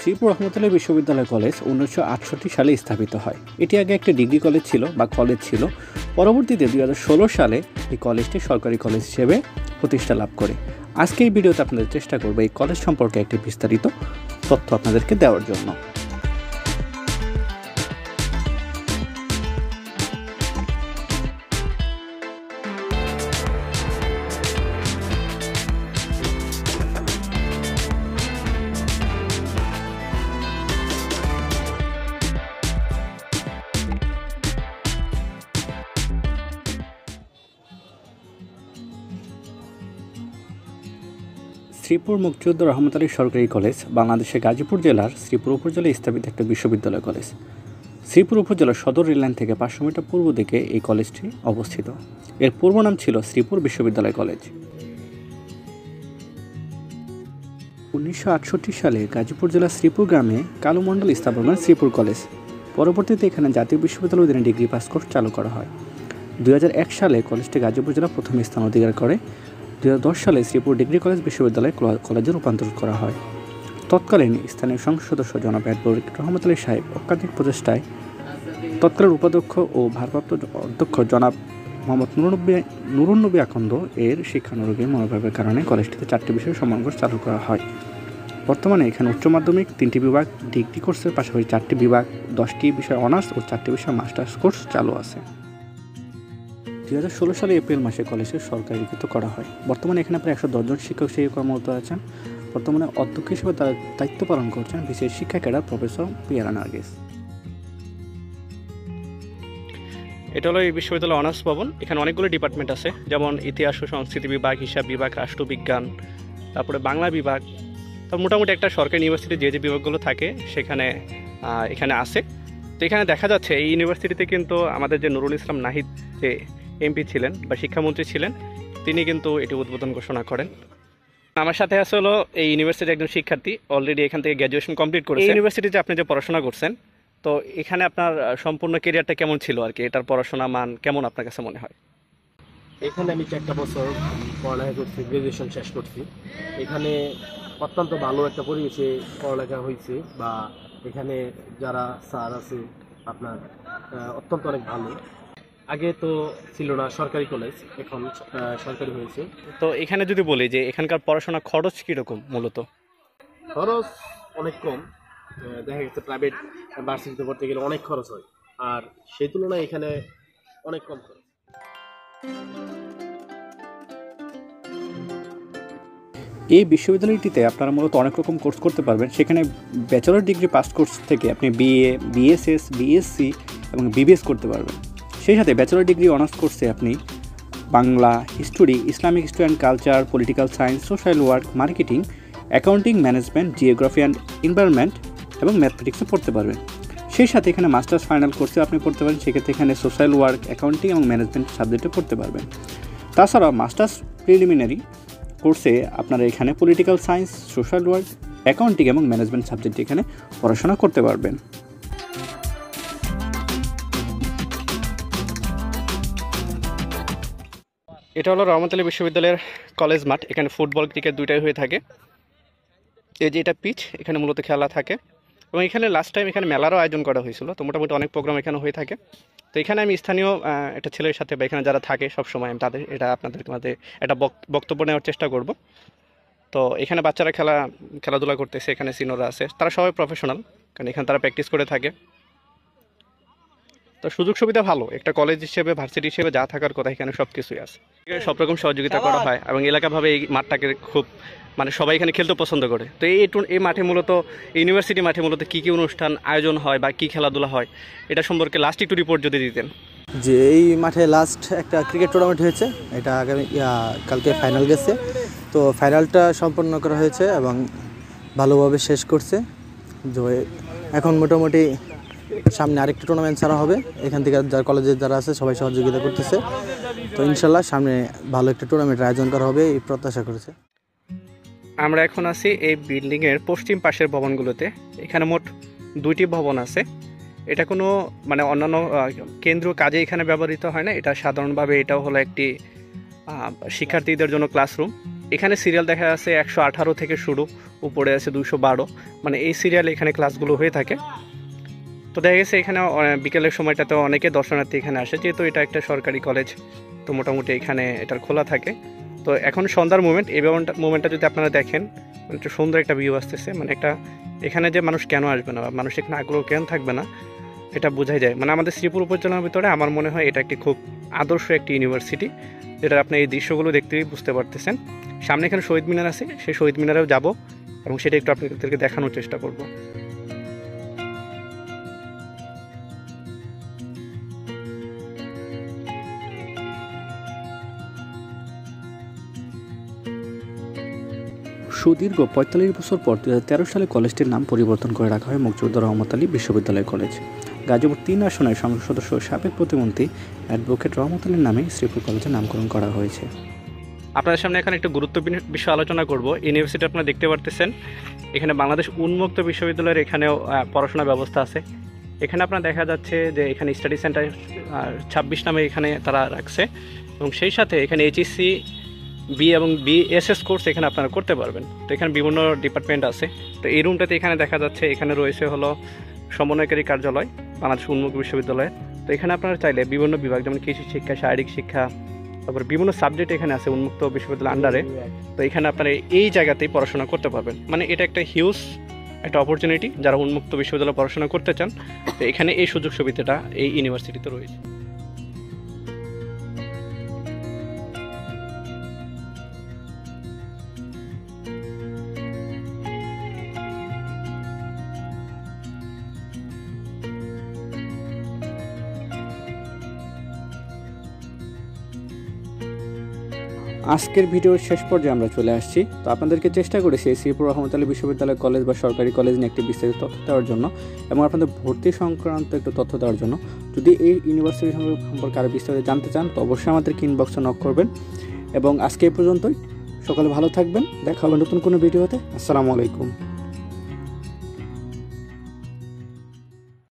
শ্রীপুর রহমতুল্লাহ বিশ্ববিদ্যালয় কলেজ 1968 সালে স্থাপিত হয়। এটি আগে একটি ডিগ্রি কলেজ ছিল বা কলেজ ছিল। পরবর্তীতে 2016 সালে এই কলেজটি সরকারি কলেজ হিসেবে প্রতিষ্ঠা লাভ করে। আজকে এই ভিডিওতে আপনাদের চেষ্টা করব এই কলেজ সম্পর্কে একটি বিস্তারিত তথ্য আপনাদেরকে দেওয়ার জন্য। শ্রীপুর মুক্তিযোদ্ধা রহমত আলী সরকারি কলেজ বাংলাদেশের গাজীপুর জেলার শ্রীপুর উপজেলায় স্থাপিত একটা বিশ্ববিদ্যালয় কলেজ। শ্রীপুর উপজেলার সদর রেললাইন থেকে 500 মিটার পূর্ব দিকে এই কলেজটি অবস্থিত। এর পূর্ব নাম ছিল শ্রীপুর বিশ্ববিদ্যালয় কলেজ। 1968 সালে গাজীপুর জেলার শ্রীপুর গ্রামে কালু মণ্ডল স্থাপন করেন শ্রীপুর কলেজ। পরবর্তীতে এখানে জাতীয় বিশ্ববিদ্যালয়ের অধীনে ডিগ্রি পাস কোর্স চালু করা হয়। 2001 সালে কলেজটি গাজীপুর জেলা প্রথম স্থান অধিকার করে। 2010 সালে শ্রীপুর ডিগ্রি কলেজ বিশ্ববিদ্যালয় কলেজে রূপান্তর করা হয়। তৎকালীন স্থানীয় সংসদ সদস্য জনাব অ্যাডভোকেট রহমত আলী সাহেব অত্যাধিক প্রচেষ্টায় তৎকালীন উপাধ্যক্ষ ও ভারপ্রাপ্ত অধ্যক্ষ জনাব মোহাম্মদ নুরুন্নবী আকন্দ এর শিক্ষানুরাগী মনোভাবের কারণে কলেজটিতে 4টি বিষয়ে সমান কোর্স চালু করা হয়। বর্তমানে এখানে উচ্চ মাধ্যমিক 3টি বিভাগ, ডিগ্রি কোর্সের পাশাপাশি 4টি বিভাগ, 10টি বিষয় অনার্স ও 4টি বিষয় মাস্টার্স কোর্স চালু আছে। 2016 সালে এপ্রিল মাসে কলেজকে সরকারিকৃত করা হয়। বর্তমানে এখানে প্রায় 110 জন শিক্ষক শিক্ষিকা কর্মরত আছেন। বর্তমানে অধ্যক্ষ হিসেবে তারা দায়িত্ব পালন করছেন বিশেষ শিক্ষা ক্যাডার প্রফেসর পিয়ারা নার্গিস। এটা হলো এই বিশ্ববিদ্যালয় অনার্স ভবন। এখানে অনেকগুলো ডিপার্টমেন্ট আছে, যেমন ইতিহাস ও সংস্কৃতি বিভাগ, হিসাব বিভাগ, রাষ্ট্রবিজ্ঞান, তারপরে বাংলা বিভাগ। তো মোটামুটি একটা সরকারি ইউনিভার্সিটি যে বিভাগগুলো থাকে সেখানে এখানে আছে। তো এখানে দেখা যাচ্ছে এই ইউনিভার্সিটিতে কিন্তু আমাদের যে নুরুল ইসলাম নাহিদ যে এমপি ছিলেন বা শিক্ষামন্ত্রী ছিলেন, তিনি কিন্তু এটি উদ্বোধন ঘোষণা করেন। আমার সাথে আছে হলো এই ইউনিভার্সিটির একজন শিক্ষার্থী, অলরেডি এখান থেকে গ্র্যাজুয়েশন কমপ্লিট করেছে। এই ইউনিভার্সিটিতে আপনি যে পড়াশোনা করছেন, তো এখানে আপনার সম্পূর্ণ কেরিয়ারটা কেমন ছিল আর কি, এটার পড়াশোনা মান কেমন আপনার কাছে মনে হয়? এখানে আমি 4টা বছর পড়ালেখা করছি, গ্র্যাজুয়েশন শেষ করছি। এখানে অত্যন্ত ভালো একটা পরিবেশে পড়ালেখা হয়েছে, বা এখানে যারা স্যার আছে আপনার অত্যন্ত অনেক ভালো। আগে তো ছিল না সরকারি কলেজ, এখন সরকারি হয়েছে। তো এখানে যদি বলি যে এখানকার পড়াশোনা খরচ কীরকম? মূলত খরচ অনেক কম। দেখা গেছে প্রাইভেট ভার্সিটিতে পড়তে গেলে অনেক খরচ হয়, আর সেই তুলনায় এখানে অনেক কম খরচ। এই বিশ্ববিদ্যালয়টিতে আপনারা মূলত অনেক রকম কোর্স করতে পারবেন। সেখানে ব্যাচেলর ডিগ্রি পাস কোর্স থেকে আপনি বিএ, বিএসএস, বিএসসি এবং বিবিএস করতে পারবেন। সেই সাথে ব্যাচেলর ডিগ্রি অনার্স কোর্সে আপনি Bangla, history, Islamic history and culture, political science, social work, marketing, accounting, management, geography and environment এবং ম্যাথমেটিক্সে পড়তে পারবেন। সেই সাথে এখানে মাস্টার্স ফাইনাল কোর্সে আপনি পড়তে পারেন। সেক্ষেত্রে এখানে সোশ্যাল ওয়ার্ক, অ্যাকাউন্টিং এবং ম্যানেজমেন্ট সাবজেক্টে পড়তে পারবেন। তাছাড়াও মাস্টার্স প্রিলিমিনারি কোর্সে আপনারা এখানে political science, social work, accounting এবং ম্যানেজমেন্ট সাবজেক্টে এখানে পড়াশোনা করতে পারবেন। এটা হলো রহমত আলী বিশ্ববিদ্যালয়ের কলেজ মাঠ। এখানে ফুটবল, ক্রিকেট দুইটাই হয়ে থাকে। এই যে এটা পিচ, এখানে মূলত খেলা থাকে। এবং এখানে লাস্ট টাইম এখানে মেলারও আয়োজন করা হয়েছিল। তো মোটামুটি অনেক প্রোগ্রাম এখানে হয়ে থাকে। তো এখানে আমি স্থানীয় একটা ছেলের সাথে বা এখানে যারা থাকে সবসময় আমি তাদের আপনাদের মধ্যে একটা বক্তব্য নেওয়ার চেষ্টা করব। তো এখানে বাচ্চারা খেলাধুলা করতেছে, এখানে সিনিয়ররা আছে, তারা সবাই প্রফেশনাল, কারণ এখানে তারা প্র্যাকটিস করে থাকে। তো সুযোগ সুবিধা ভালো, একটা কলেজ হিসেবে, ভার্সিটি হিসেবে যা থাকার কথা এখানে সব কিছুই আছে। সব রকম সহযোগিতা করা হয় এবং এলাকাভাবে এই মাঠটাকে খুব সবাই এখানে খেলতে পছন্দ করে। তো এই মাঠে মূলত ইউনিভার্সিটি মাঠে মূলত কী কী অনুষ্ঠান আয়োজন হয় বা কী খেলাধুলা হয়, এটা সম্পর্কে লাস্ট একটু রিপোর্ট যদি দিতেন। যে এই মাঠে লাস্ট একটা ক্রিকেট টুর্নামেন্ট হয়েছে, এটা কালকে ফাইনাল গেছে। তো ফাইনালটা সম্পন্ন করা হয়েছে এবং ভালোভাবে শেষ করছে। এখন মোটামুটি সামনে আরেকটা টুর্নামেন্ট ছাড়া হবে। এখান থেকে যারা কলেজের যারা আছে সবাই সহযোগিতা করতেছে। তো ইনশাল্লাহ সামনে ভালো একটা টুর্নামেন্টের আয়োজন করা হবে এই প্রত্যাশা করেছে। আমরা এখন আছি এই বিল্ডিংয়ের পশ্চিম পাশের ভবনগুলোতে। এখানে মোট 2টি ভবন আছে। এটা কোনো অন্যান্য কেন্দ্রীয় কাজে এখানে ব্যবহৃত হয় না। এটা সাধারণভাবে এটাও হলো একটি শিক্ষার্থীদের জন্য ক্লাসরুম। এখানে সিরিয়াল দেখা যাচ্ছে 118 থেকে শুরু, উপরে আছে 212, মানে এই সিরিয়ালে এখানে ক্লাসগুলো হয়ে থাকে। তো দেখা গেছে এখানে বিকেলের সময়টাতে অনেকে দর্শনার্থী এখানে আসে, যেহেতু এটা একটা সরকারি কলেজ, তো মোটামুটি এখানে এটার খোলা থাকে। তো এখন সন্ধ্যার মোমেন্ট, এই মোমেন্টটা যদি আপনারা দেখেন, মানে একটা সুন্দর একটা ভিউ আসতেছে, মানে একটা এখানে যে মানুষ কেন আসবে না, মানুষ এখানে আগ্রহ কেন থাকবে না, এটা বোঝাই যায়। মানে আমাদের শ্রীপুর উপজেলার ভিতরে আমার মনে হয় এটা একটি খুব আদর্শ একটি ইউনিভার্সিটি, যেটা আপনি এই দৃশ্যগুলো দেখতেই বুঝতে পারতেছেন। সামনে এখানে শহীদ মিনার আছে, সেই শহীদ মিনারেও যাব এবং সেটা একটু আপনাদেরকে দেখানোর চেষ্টা করব। সুদীর্ঘ ৪৫ বছর পর ২০১৩ সালে কলেজটির নাম পরিবর্তন করে রাখা হয় মুক্তিযোদ্ধা রহমত আলী বিশ্ববিদ্যালয় কলেজ। গাজীপুর ৩ আসনের সংসদ সদস্য সাবেক প্রতিমন্ত্রী অ্যাডভোকেট রহমত আলীর নামে শ্রীপুর কলেজের নামকরণ করা হয়েছে। আপনাদের সামনে এখন একটা গুরুত্বপূর্ণ বিষয় আলোচনা করব। ইউনিভার্সিটি আপনারা দেখতে পারতেছেন, এখানে বাংলাদেশ উন্মুক্ত বিশ্ববিদ্যালয়ের এখানেও পড়াশোনার ব্যবস্থা আছে। এখানে আপনার দেখা যাচ্ছে যে এখানে স্টাডি সেন্টার 26 নামে এখানে তারা রাখছে, এবং সেই সাথে এখানে এইচএসসি বি এবং বিএসএস কোর্স এখানে আপনারা করতে পারবেন। তো এখানে বিভিন্ন ডিপার্টমেন্ট আছে। তো এই রুমটাতে এখানে দেখা যাচ্ছে এখানে রয়েছে হলো সমন্বয়কারী কার্যালয় বাংলাদেশ উন্মুক্ত বিশ্ববিদ্যালয়। তো এখানে আপনারা চাইলে বিভিন্ন বিভাগ, যেমন কৃষি শিক্ষা, শারীরিক শিক্ষা, তারপর বিভিন্ন সাবজেক্ট এখানে আছে উন্মুক্ত বিশ্ববিদ্যালয়ের আন্ডারে। তো এখানে আপনারা এই জায়গাতেই পড়াশোনা করতে পারবেন। মানে এটা একটা হিউজ একটা অপরচুনিটি, যারা উন্মুক্ত বিশ্ববিদ্যালয়ে পড়াশোনা করতে চান, তো এখানে এই সুযোগ সুবিধাটা এই ইউনিভার্সিটিতে রয়েছে। আজকের ভিডিওর শেষ পর্যায়ে আমরা চলে আসছি। তো আপনাদেরকে চেষ্টা করেছি এই শ্রীপুর রহমত আলী বিশ্ববিদ্যালয় কলেজ বা সরকারি কলেজ নিয়ে একটি বিস্তারিত তথ্য দেওয়ার জন্য এবং আপনাদের ভর্তি সংক্রান্ত একটু তথ্য দেওয়ার জন্য। যদি এই ইউনিভার্সিটি সম্পর্কে আরও বিস্তারিত জানতে চান, তো অবশ্যই আমাদেরকে ইনবক্সে নক করবেন। এবং আজকে এই পর্যন্তই। সকালে ভালো থাকবেন, দেখা হবে নতুন কোনো ভিডিওতে। আসসালামু আলাইকুম।